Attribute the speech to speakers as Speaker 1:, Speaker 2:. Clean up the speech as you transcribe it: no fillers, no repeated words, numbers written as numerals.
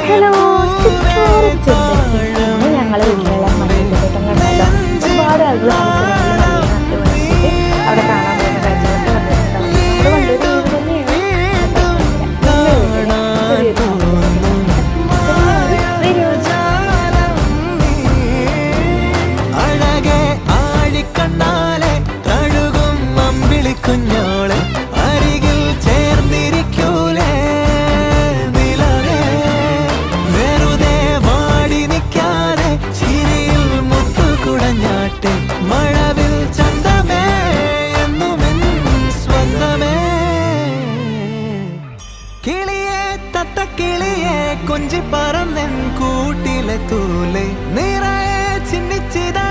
Speaker 1: Hello, ഞങ്ങളെ വീട്ടിലുള്ള മണ്ണിത്തോട്ടം കണ്ടല്ലോ. ഒരുപാട് ആളുകൾ അവിടെ കാണാൻ പോകുന്ന കാഴ്ചകളൊക്കെ വന്നിട്ടുണ്ടാവും. അത് കണ്ടൊരു വീട് തന്നെയാണ്.
Speaker 2: കുഞ്ഞോളെ അരികിൽ ചേർന്നിരിക്കൂലേ നിലവേ, വെറുതെ വാടി നിൽക്കാതെ ചിരിയിൽ മുത്തുകുടഞ്ഞാട്ടെ മഴവിൽ ചന്തമേ എന്നുമെൻ സ്വന്തമേ. കിളിയെ തത്തക്കിളിയെ കൊഞ്ചി പറന്നെൻ കൂട്ടിലെ തൂലെ നിറയെ ചിന്നിച്ചിതാ